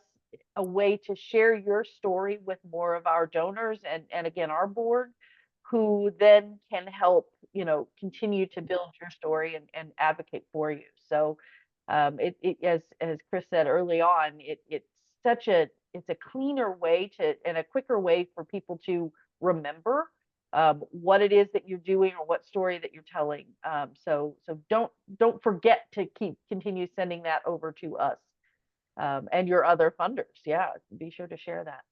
S1: a way to share your story with more of our donors and again, our board, who then can help, continue to build your story and advocate for you. So as Chris said early on, it's a cleaner way and a quicker way for people to remember what it is that you're doing or what story that you're telling. So don't forget to continue sending that over to us and your other funders. Yeah, be sure to share that.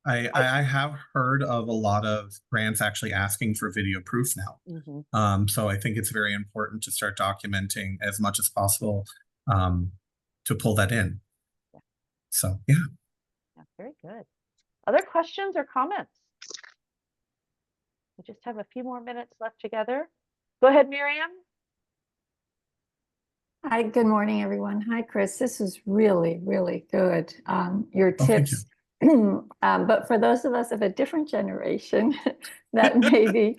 S3: I have heard of a lot of grants actually asking for video proof now. So I think it's very important to start documenting as much as possible to pull that in. So, yeah.
S1: Very good. Other questions or comments? We just have a few more minutes left together. Go ahead, Miriam.
S18: Hi, good morning, everyone. Hi, Chris. This is really, really good. Your
S3: Thank you.
S18: tips. But for those of us of a different generation that maybe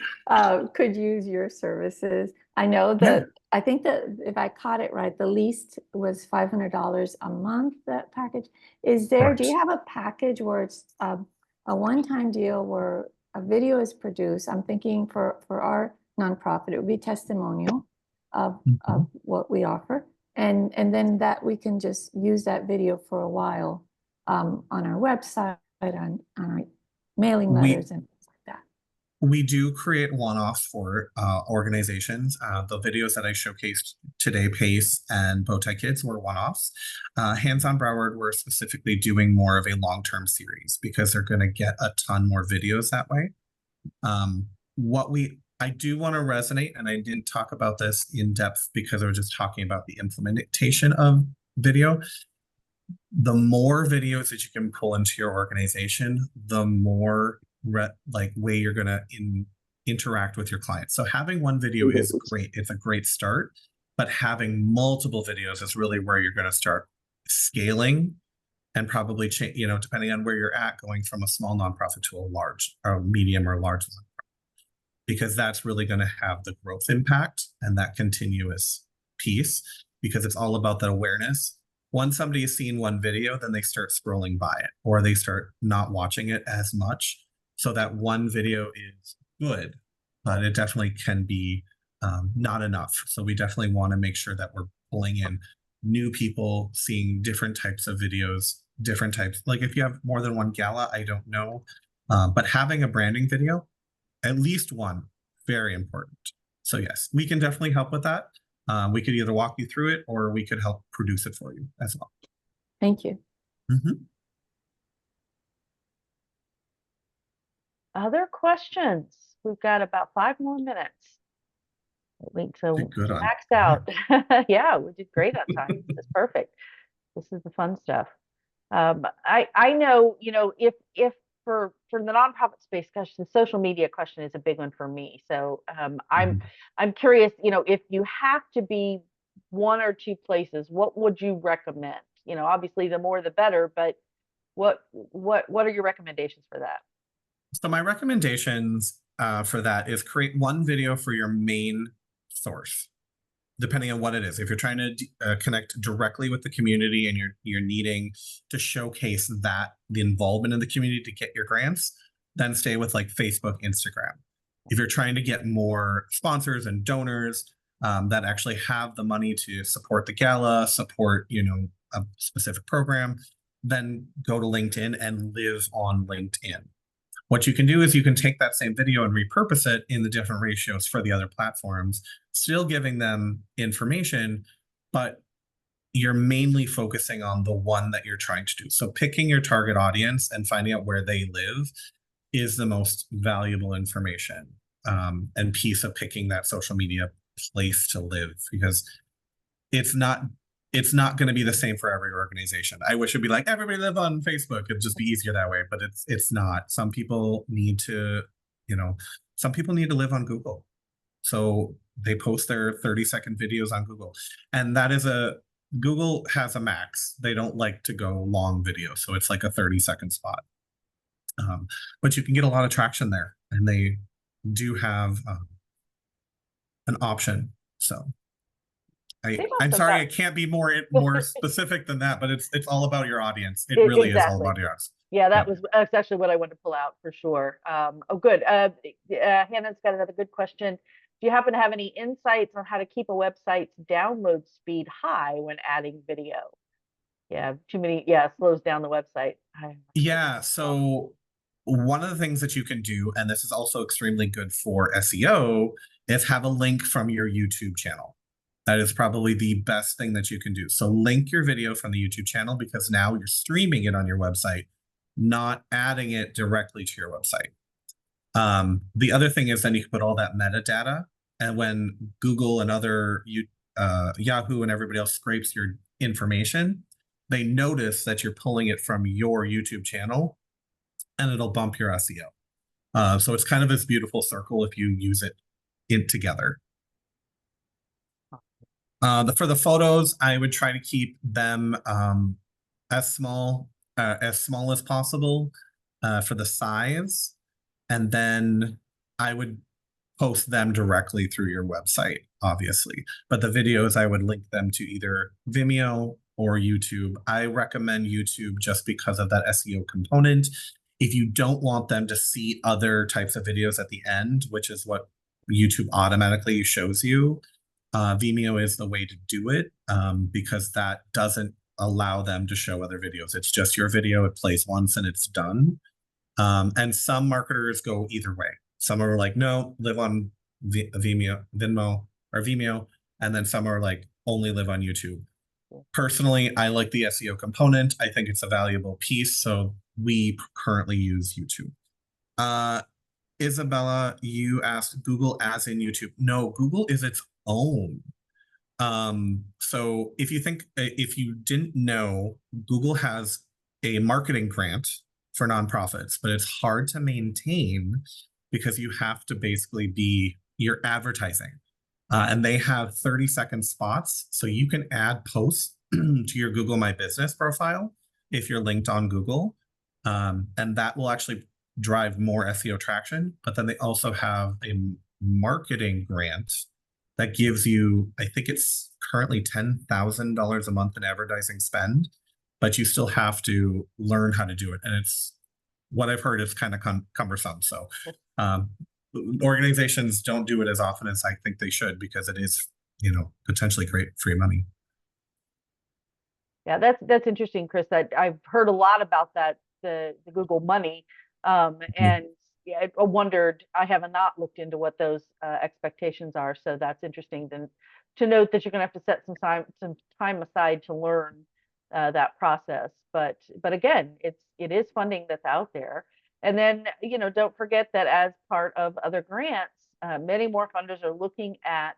S18: could use your services, I know that I think that if I caught it right, the least was $500 a month, that package. Do you have a package where it's a one-time deal where a video is produced? I'm thinking for our nonprofit, it would be testimonial of what we offer. And then that we can just use that video for a while on our website, on our mailing letters and things like that.
S3: We do create one-offs for organizations. The videos that I showcased today, PACE and Bowtie Kids, were one-offs. Hands on Broward, we're specifically doing more of a long-term series because they're going to get a ton more videos that way. I do want to resonate, and I didn't talk about this in depth because I was just talking about the implementation of video. The more videos that you can pull into your organization, the more way you're going to interact with your clients. So having one video is great. It's a great start, but having multiple videos is really where you're going to start scaling and probably change, depending on where you're at, going from a small nonprofit to a large or medium or large nonprofit, because that's really going to have the growth impact and that continuous piece, because it's all about that awareness. Once somebody has seen one video, then they start scrolling by it or they start not watching it as much. So that one video is good, but it definitely can be not enough. So we definitely want to make sure that we're pulling in new people, seeing different types of videos, different types. Like if you have more than one gala, I don't know. But having a branding video, at least one, very important. So yes, we can definitely help with that. We could either walk you through it or we could help produce it for you as well.
S18: Thank you.
S1: Other questions? We've got about 5 more minutes. So maxed out. Yeah, we did great on time. That's perfect. This is the fun stuff. I know, if for the nonprofit space, gosh, the social media question is a big one for me. So I'm curious, if you have to be one or two places, what would you recommend? Obviously the more the better, but what are your recommendations for that?
S3: So my recommendations for that is create one video for your main source, depending on what it is. If you're trying to connect directly with the community and you're needing to showcase the involvement in the community to get your grants, then stay with like Facebook, Instagram. If you're trying to get more sponsors and donors that actually have the money to support the gala, support a specific program, then go to LinkedIn and live on LinkedIn. What you can do is you can take that same video and repurpose it in the different ratios for the other platforms, still giving them information, but you're mainly focusing on the one that you're trying to do. So picking your target audience and finding out where they live is the most valuable information and piece of picking that social media place to live, because it's not going to be the same for every organization. I wish it'd be like everybody live on Facebook. It'd just be easier that way, but it's not. Some people need to, some people need to live on Google. So they post their 30-second videos on Google. And Google has a max. They don't like to go long videos. So it's like a 30-second spot. But you can get a lot of traction there, and they do have an option. So I'm sorry, I can't be more specific than that, but it's all about your audience. It really is all about your audience.
S1: Yeah, that's actually what I wanted to pull out for sure. Oh, good. Hannah's got another good question. Do you happen to have any insights on how to keep a website's download speed high when adding video? Yeah, slows down the website.
S3: Yeah, so one of the things that you can do, and this is also extremely good for SEO, is have a link from your YouTube channel. That is probably the best thing that you can do. So link your video from the YouTube channel, because now you're streaming it on your website, not adding it directly to your website. The other thing is then you can put all that metadata, and when Google and other Yahoo and everybody else scrapes your information, they notice that you're pulling it from your YouTube channel, and it'll bump your SEO. So it's kind of this beautiful circle if you use it together. For the photos, I would try to keep them as small as possible for the size, and then I would post them directly through your website, obviously. But the videos, I would link them to either Vimeo or YouTube. I recommend YouTube just because of that SEO component. If you don't want them to see other types of videos at the end, which is what YouTube automatically shows you, Vimeo is the way to do it because that doesn't allow them to show other videos. It's just your video, it plays once and it's done. And some marketers go either way. Some are like, no, live on Venmo or Vimeo, and then some are like, only live on YouTube. Personally, I like the SEO component. I think it's a valuable piece, so we currently use YouTube. Isabella, you asked Google as in YouTube. No, Google is its own. So if you didn't know, Google has a marketing grant for nonprofits, but it's hard to maintain because you have to basically be your advertising. And they have 30-second spots. So you can add posts to your Google My Business profile if you're linked on Google. And that will actually drive more SEO traction. But then they also have a marketing grant that gives you, I think it's currently $10,000 a month in advertising spend, but you still have to learn how to do it. And it's what I've heard is kind of cumbersome. So organizations don't do it as often as I think they should because it is, potentially great free money.
S1: Yeah, that's interesting, Chris. I've heard a lot about that, the Google money. And yeah, I wondered, I have not looked into what those expectations are. So that's interesting to note that you're going to have to set some time aside to learn that process. But again, it is funding that's out there. And then, don't forget that as part of other grants, many more funders are looking at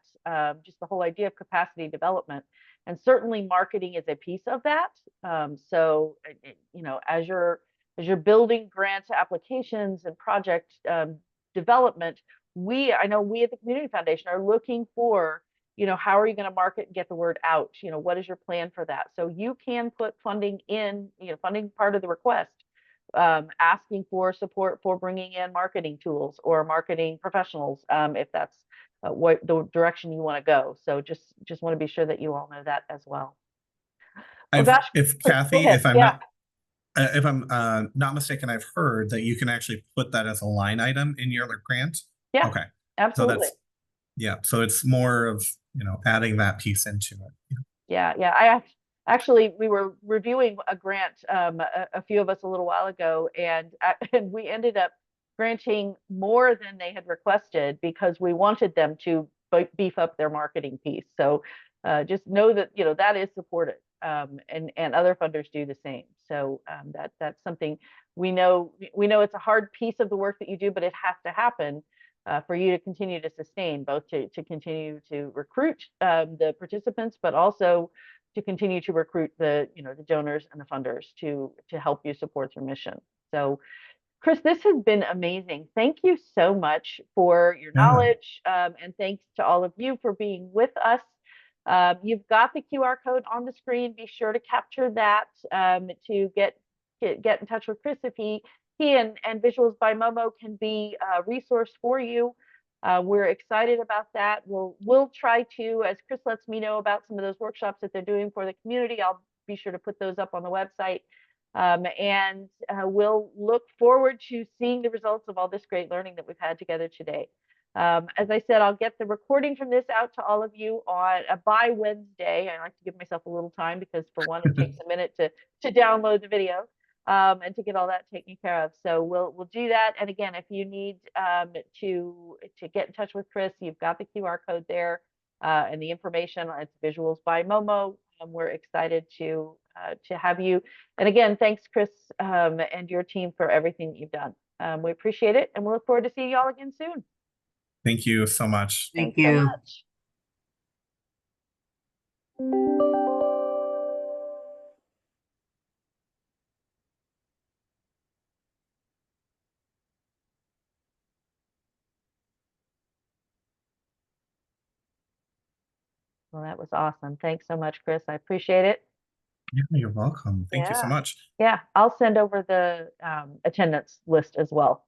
S1: just the whole idea of capacity development. And certainly marketing is a piece of that. So, as you're building grant applications and project development, I know we at the Community Foundation are looking for, how are you going to market and get the word out? What is your plan for that? So you can put funding in, funding part of the request, asking for support for bringing in marketing tools or marketing professionals, if that's what the direction you want to go. So just want to be sure that you all know that as well.
S3: If Kathy, if I'm not mistaken, I've heard that you can actually put that as a line item in your grant.
S1: Yeah.
S3: Okay.
S1: Absolutely.
S3: So it's more of, adding that piece into it.
S1: Yeah. We were reviewing a grant, a few of us a little while ago, and we ended up granting more than they had requested because we wanted them to beef up their marketing piece. So just know that, that is supported, and other funders do the same. So that's something we know it's a hard piece of the work that you do, but it has to happen for you to continue to sustain, both to continue to recruit the participants, but also to continue to recruit the donors and the funders to help you support your mission. So, Chris, this has been amazing. Thank you so much for your knowledge, and thanks to all of you for being with us. You've got the QR code on the screen. Be sure to capture that to get in touch with Chris if he and Visuals by Momo can be a resource for you. We're excited about that. We'll try to, as Chris lets me know about some of those workshops that they're doing for the community, I'll be sure to put those up on the website. And we'll look forward to seeing the results of all this great learning that we've had together today. As I said, I'll get the recording from this out to all of you by Wednesday. I like to give myself a little time because, for one, it takes a minute to download the video and to get all that taken care of. So we'll do that. And again, if you need to get in touch with Chris, you've got the QR code there and the information. It's Visuals by Momo. We're excited to have you. And again, thanks, Chris, and your team for everything that you've done. We appreciate it, and we look forward to seeing you all again soon.
S3: Thank you so much.
S1: Thanks so much. Well, that was awesome. Thanks so much, Chris. I appreciate it.
S3: Yeah, you're welcome. Thank you so
S1: Yeah.
S3: much.
S1: Yeah, I'll send over the attendance list as well.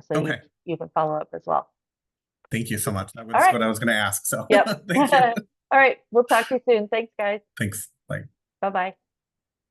S1: So
S3: Okay.
S1: you can follow up as well.
S3: Thank you so much. That was
S1: All right.
S3: what I was going to ask. So
S1: Yep.
S3: thank you.
S1: All right. We'll talk to you soon. Thanks, guys.
S3: Thanks. Bye.
S1: Bye-bye.